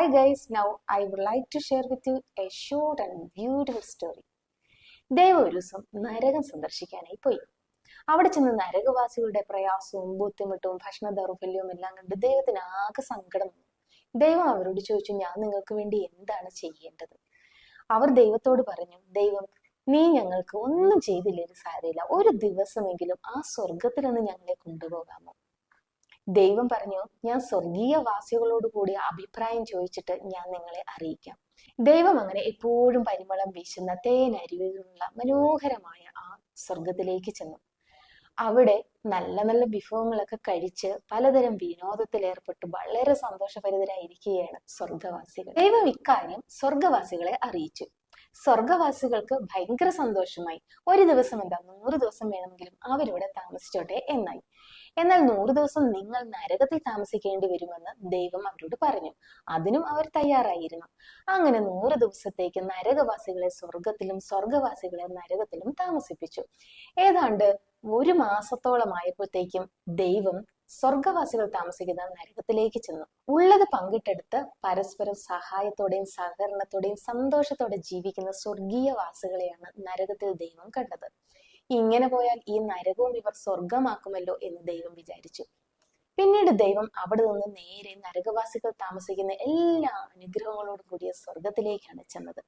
Hi guys, now I would like to share with you a short and beautiful story. ദേവ ഒരു ദിവസം നരകം സന്ദർശിക്കാനായി പോയി. അവിടെ ചെന്ന് നരകവാസികളുടെ പ്രയാസവും ബുദ്ധിമുട്ടും ഭക്ഷണ ദൗർബല്യവും എല്ലാം കണ്ട് ദൈവത്തിന് ആകെ സങ്കടം വന്നു. ദൈവം അവരോട് ചോദിച്ചു, ഞാൻ നിങ്ങൾക്ക് വേണ്ടി എന്താണ് ചെയ്യേണ്ടത്? അവർ ദൈവത്തോട് പറഞ്ഞു, ദൈവം, നീ ഞങ്ങൾക്ക് ഒന്നും ചെയ്തില്ലെങ്കിൽ സാരമില്ല, ഒരു ദിവസമെങ്കിലും ആ സ്വർഗത്തിൽ നിന്ന് ഞങ്ങളെ കൊണ്ടുപോകാമോ? ദൈവം പറഞ്ഞു, ഞാൻ സ്വർഗീയ വാസികളോട് കൂടി അഭിപ്രായം ചോദിച്ചിട്ട് ഞാൻ നിങ്ങളെ അറിയിക്കാം. ദൈവം അങ്ങനെ എപ്പോഴും പരിമളം വീശുന്ന തേനരുവികളുള്ള മനോഹരമായ ആ സ്വർഗത്തിലേക്ക് ചെന്നു. അവിടെ നല്ല നല്ല വിഭവങ്ങളൊക്കെ കഴിച്ച് പലതരം വിനോദത്തിൽ ഏർപ്പെട്ട് വളരെ സന്തോഷഭരിതരായിരിക്കുകയാണ് സ്വർഗവാസികൾ. ദൈവം ഇക്കാര്യം സ്വർഗവാസികളെ അറിയിച്ചു. സ്വർഗവാസികൾക്ക് ഭയങ്കര സന്തോഷമായി. ഒരു ദിവസം എന്താ, 100 ദിവസം വേണമെങ്കിലും അവരിവിടെ താമസിച്ചോട്ടെ എന്നായി. എന്നാൽ 100 ദിവസം നിങ്ങൾ നരകത്തിൽ താമസിക്കേണ്ടി വരുമെന്ന് ദൈവം അവരോട് പറഞ്ഞു. അതിനും അവർ തയ്യാറായിരുന്നു. അങ്ങനെ 100 ദിവസത്തേക്ക് നരകവാസികളെ സ്വർഗത്തിലും സ്വർഗവാസികളെ നരകത്തിലും താമസിപ്പിച്ചു. ഏതാണ്ട് 1 മാസത്തോളമായപ്പോഴത്തേക്കും ദൈവം സ്വർഗവാസികൾ താമസിക്കുന്ന നരകത്തിലേക്ക് ചെന്നു. ഉള്ളത് പങ്കിട്ടെടുത്ത് പരസ്പരം സഹായത്തോടെയും സഹകരണത്തോടെയും സന്തോഷത്തോടെ ജീവിക്കുന്ന സ്വർഗീയ വാസികളെയാണ് നരകത്തിൽ ദൈവം കണ്ടത്. ഇങ്ങനെ പോയാൽ ഈ നരകവും ഇവർ സ്വർഗമാക്കുമല്ലോ എന്ന് ദൈവം വിചാരിച്ചു. പിന്നീട് ദൈവം അവിടെ നിന്ന് നേരെ നരകവാസികൾ താമസിക്കുന്ന എല്ലാ അനുഗ്രഹങ്ങളോടും കൂടിയ സ്വർഗത്തിലേക്കാണ് ചെന്നത്.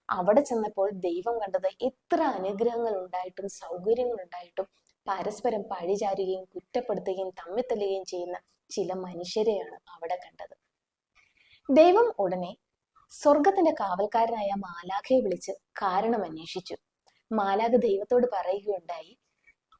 അവിടെ ചെന്നപ്പോൾ ദൈവം കണ്ടത് എത്ര അനുഗ്രഹങ്ങൾ ഉണ്ടായിട്ടും സൗകര്യങ്ങൾ ഉണ്ടായിട്ടും പരസ്പരം പഴിചാരുകയും കുറ്റപ്പെടുത്തുകയും തമ്മിത്തല്ലുകയും ചെയ്യുന്ന ചില മനുഷ്യരെയാണ് അവിടെ കണ്ടത്. ദൈവം ഉടനെ സ്വർഗത്തിന്റെ കാവൽക്കാരനായ മാലാഖയെ വിളിച്ച് കാരണം അന്വേഷിച്ചു. മാലാഖ ദൈവത്തോട് പറയുകയുണ്ടായി,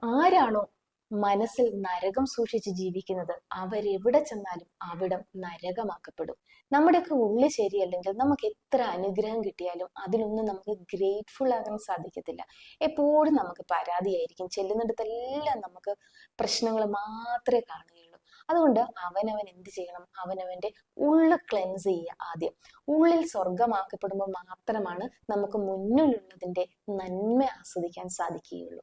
ആരാണോ മനസ്സിൽ നരകം സൂക്ഷിച്ച് ജീവിക്കുന്നത് അവരെവിടെ ചെന്നാലും അവിടം നരകമാക്കപ്പെടും. നമ്മുടെയൊക്കെ ഉള്ളിൽ ശരിയല്ലെങ്കിൽ നമുക്ക് എത്ര അനുഗ്രഹം കിട്ടിയാലും അതിലൊന്നും നമുക്ക് ഗ്രേറ്റ്ഫുൾ ആകാൻ സാധിക്കത്തില്ല. എപ്പോഴും നമുക്ക് പരാതിയായിരിക്കും. ചെല്ലുന്നിടത്തെല്ലാം നമുക്ക് പ്രശ്നങ്ങൾ മാത്രമേ കാണുകയുള്ളൂ. അതുകൊണ്ട് അവനവൻ എന്ത് ചെയ്യണം? അവനവന്റെ ഉള്ള് ക്ലെൻസ് ചെയ്യുക ആദ്യം. ഉള്ളിൽ സ്വർഗമാക്കപ്പെടുമ്പോൾ മാത്രമാണ് നമുക്ക് മുന്നിലുള്ളതിന്റെ നന്മ ആസ്വദിക്കാൻ സാധിക്കുകയുള്ളൂ.